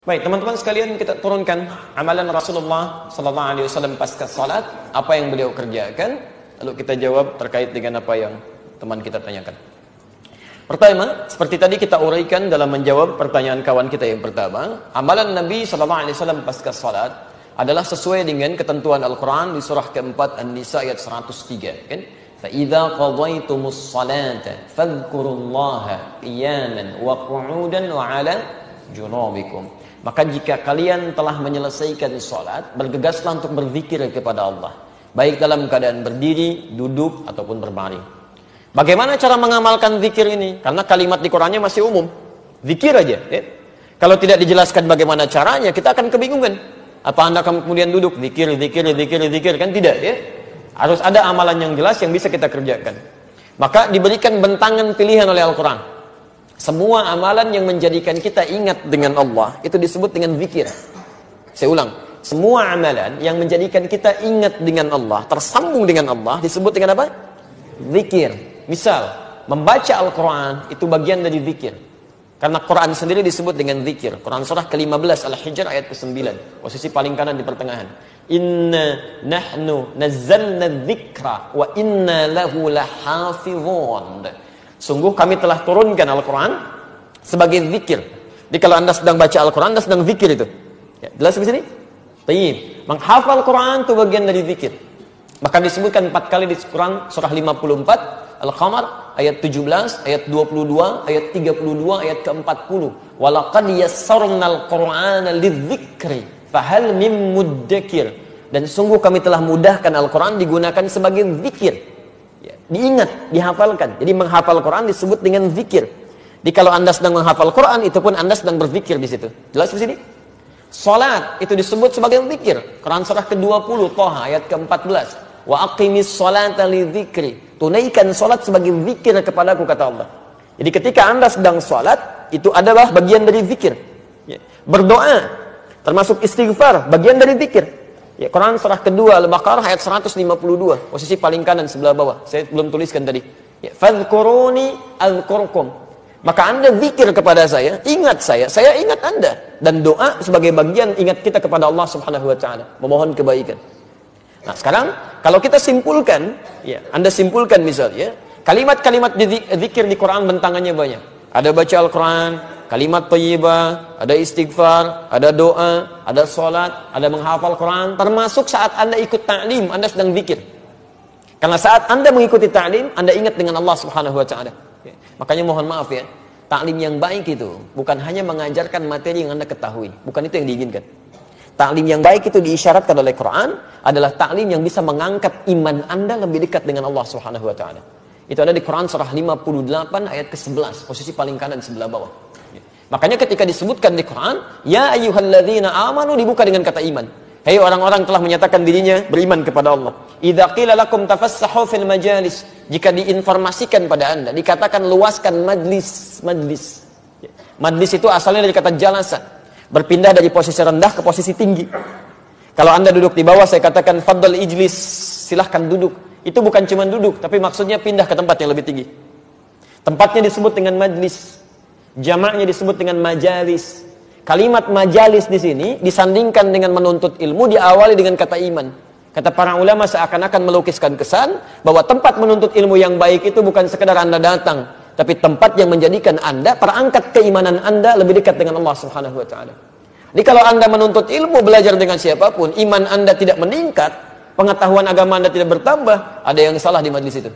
Baik, teman-teman sekalian, kita turunkan amalan Rasulullah sallallahu alaihi wasallam pasca salat, apa yang beliau kerjakan, lalu kita jawab terkait dengan apa yang teman kita tanyakan. Pertama, seperti tadi kita uraikan dalam menjawab pertanyaan kawan kita yang pertama, amalan Nabi sallallahu alaihi wasallam pasca salat adalah sesuai dengan ketentuan Al-Qur'an di surah keempat An-Nisa ayat 103, kan? Fa idza qadaytumus salata fadhkurullaha qiyaman wa qu'udan wa 'ala junubikum. Maka jika kalian telah menyelesaikan sholat, bergegaslah untuk berzikir kepada Allah, baik dalam keadaan berdiri, duduk, ataupun berbaring. Bagaimana cara mengamalkan zikir ini? Karena kalimat di Qur'annya masih umum, zikir aja, ya. Kalau tidak dijelaskan bagaimana caranya, kita akan kebingungan. Apa Anda kemudian duduk, zikir, kan tidak, ya. Harus ada amalan yang jelas yang bisa kita kerjakan. Maka diberikan bentangan pilihan oleh Al-Quran. Semua amalan yang menjadikan kita ingat dengan Allah itu disebut dengan zikir. Saya ulang, semua amalan yang menjadikan kita ingat dengan Allah, tersambung dengan Allah, disebut dengan apa? Zikir. Misal, membaca Al-Quran itu bagian dari zikir. Karena Quran sendiri disebut dengan zikir. Quran surah ke-15 Al-Hijr ayat ke-9, posisi paling kanan di pertengahan. Inna nahnu nazzalna dzikra wa inna lahu lahafizun. Sungguh kami telah turunkan Al-Quran sebagai zikir. Jadi kalau Anda sedang baca Al-Quran, Anda sedang zikir itu. Ya, jelas di sini? Tayyib. Menghafal Quran itu bagian dari zikir. Bahkan disebutkan 4 kali di Quran surah 54 Al-Qamar ayat 17, ayat 22, ayat 32, ayat ke-40. Walaqad yassarnal Qur'ana lidzikri fahal mim muddakir. Dan sungguh kami telah mudahkan Al-Quran digunakan sebagai zikir. Ya, diingat, dihafalkan. Jadi menghafal Quran disebut dengan zikir. Jadi kalau Anda sedang menghafal Quran, itu pun Anda sedang berzikir di situ. Jelas di sini? Salat itu disebut sebagai zikir. Quran surah ke-20 Thaha ayat ke-14. Wa aqimis salata lidzikri. Tunaikan salat sebagai zikir kepadaku, kata Allah. Jadi ketika Anda sedang salat, itu adalah bagian dari zikir. Ya. Berdoa termasuk istighfar, bagian dari zikir. Ya, Quran surah kedua Al-Baqarah ayat 152, posisi paling kanan sebelah bawah. Saya belum tuliskan tadi. Ya, fadhkuruni adzkurkum. Maka Anda zikir kepada saya ingat Anda. Dan doa sebagai bagian ingat kita kepada Allah Subhanahu wa taala, memohon kebaikan. Nah, sekarang kalau kita simpulkan, ya, Anda simpulkan misalnya, kalimat-kalimat zikir di Quran bentangannya banyak. Ada baca Al-Quran, kalimat thayyibah, ada istighfar, ada doa, ada salat, ada menghafal Quran, termasuk saat Anda ikut ta'lim, Anda sedang zikir. Karena saat Anda mengikuti ta'lim, Anda ingat dengan Allah Subhanahu wa taala. Ya. Makanya mohon maaf ya, ta'lim yang baik itu bukan hanya mengajarkan materi yang Anda ketahui, bukan itu yang diinginkan. Ta'lim yang baik itu diisyaratkan oleh Quran adalah ta'lim yang bisa mengangkat iman Anda lebih dekat dengan Allah Subhanahu wa taala. Itu ada di Quran surah 58 ayat ke-11, posisi paling kanan sebelah bawah. Makanya ketika disebutkan di Quran, ya ayyuhalladzina amanu, dibuka dengan kata iman. Hei orang-orang telah menyatakan dirinya beriman kepada Allah. Idza qila lakum tafassahu fil majalis, jika diinformasikan pada Anda, dikatakan luaskan majlis. Majlis itu asalnya dari kata jalasa, berpindah dari posisi rendah ke posisi tinggi. Kalau Anda duduk di bawah, saya katakan fadhal ijlis, silahkan duduk. Itu bukan cuma duduk, tapi maksudnya pindah ke tempat yang lebih tinggi. Tempatnya disebut dengan majlis. Jamaknya disebut dengan majalis. Kalimat majalis di sini disandingkan dengan menuntut ilmu, diawali dengan kata iman. Kata para ulama seakan-akan melukiskan kesan bahwa tempat menuntut ilmu yang baik itu bukan sekedar Anda datang, tapi tempat yang menjadikan Anda, perangkat keimanan Anda lebih dekat dengan Allah Subhanahu wa taala. Jadi kalau Anda menuntut ilmu, belajar dengan siapapun, iman Anda tidak meningkat, pengetahuan agama Anda tidak bertambah, ada yang salah di majlis itu.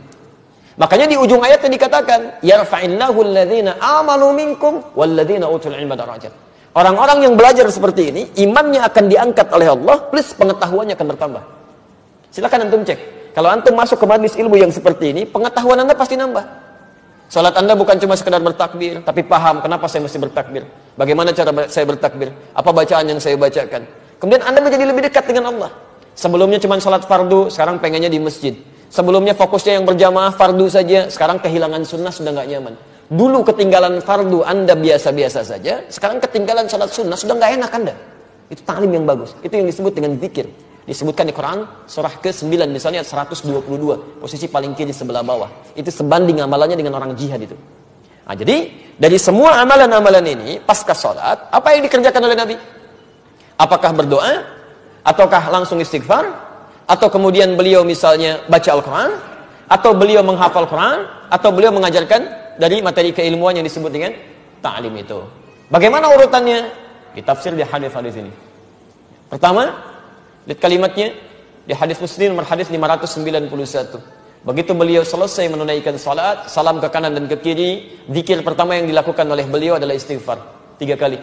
Makanya di ujung ayatnya dikatakan, yarfa'illahu alladhina amanu minkum walladhina utul ilma darajat. Orang-orang yang belajar seperti ini, imannya akan diangkat oleh Allah, plus pengetahuannya akan bertambah. Silakan antum cek. Kalau antum masuk ke majlis ilmu yang seperti ini, pengetahuan Anda pasti nambah. Salat Anda bukan cuma sekedar bertakbir, tapi paham kenapa saya mesti bertakbir. Bagaimana cara saya bertakbir? Apa bacaan yang saya bacakan? Kemudian Anda menjadi lebih dekat dengan Allah. Sebelumnya cuma salat fardu, sekarang pengennya di masjid. Sebelumnya fokusnya yang berjamaah fardu saja, sekarang kehilangan sunnah sudah nggak nyaman. Dulu ketinggalan fardu Anda biasa-biasa saja, sekarang ketinggalan salat sunnah sudah nggak enak Anda. Itu ta'lim yang bagus. Itu yang disebut dengan zikir. Disebutkan di Quran surah ke-9 misalnya 122, posisi paling kiri sebelah bawah. Itu sebanding amalannya dengan orang jihad itu. Nah, jadi dari semua amalan-amalan ini pasca salat, apa yang dikerjakan oleh Nabi? Apakah berdoa? Ataukah langsung istighfar? Atau kemudian beliau misalnya baca Al-Quran? Atau beliau menghafal Quran? Atau beliau mengajarkan dari materi keilmuan yang disebut dengan ta'lim itu? Bagaimana urutannya? Ditafsir di hadis-hadis ini. Pertama, lihat kalimatnya di hadis Muslim nomor hadis 591. Begitu beliau selesai menunaikan salat, salam ke kanan dan ke kiri, zikir pertama yang dilakukan oleh beliau adalah istighfar 3 kali.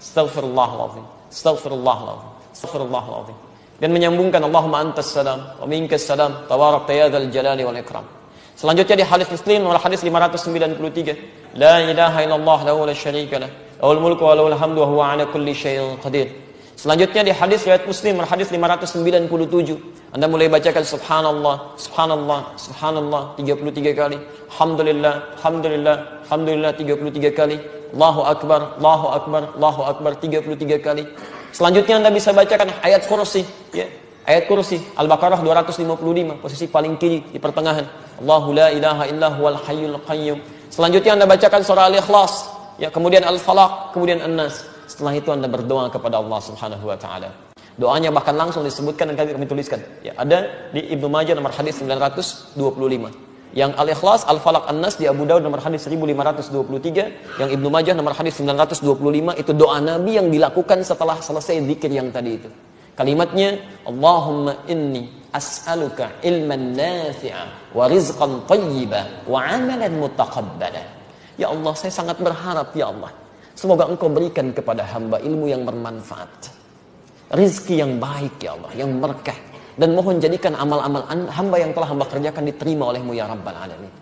Astaghfirullahaladzim, astaghfirullahaladzim, astaghfirullahaladzim. Dan menyambungkan Allahumma antas salam wa minkas salam tabarakta ya dzal jalali wal ikram. Selanjutnya di hadis Muslim nomor hadis 593, la ilaha illallah lahu la syarika lah, lahul mulku wa lahul hamdu wa huwa ala kulli syai'in qadir. Selanjutnya di hadis riwayat Muslim nomor hadis 597, Anda mulai bacakan subhanallah, subhanallah, subhanallah 33 kali, alhamdulillah, alhamdulillah, alhamdulillah 33 kali, Allahu akbar, Allahu akbar, Allahu akbar 33 kali. Selanjutnya Anda bisa bacakan ayat kursi, ya. Ayat kursi Al-Baqarah 255, posisi paling kiri di pertengahan. Allahu la ilaha illa huwal hayyul qayyum. Selanjutnya Anda bacakan surah Al-Ikhlas, ya, kemudian Al-Falaq, kemudian An-Nas. Setelah itu Anda berdoa kepada Allah Subhanahu wa taala. Doanya bahkan langsung disebutkan dan kami tuliskan. Ya, ada di Ibnu Majah nomor hadis 925. Yang Al-Ikhlas, Al-Falaq, An-Nas di Abu Daud nomor hadis 1523, yang Ibnu Majah nomor hadis 925 itu doa Nabi yang dilakukan setelah selesai zikir yang tadi itu. Kalimatnya, Allahumma inni as'aluka ilman nafi'a wa rizqan thayyiba wa amalan mutaqabbala. Ya Allah, saya sangat berharap ya Allah, semoga Engkau berikan kepada hamba ilmu yang bermanfaat, rizki yang baik ya Allah, yang berkah, dan mohon jadikan amal-amal hamba yang telah hamba kerjakan diterima olehmu ya Rabbal Alamin.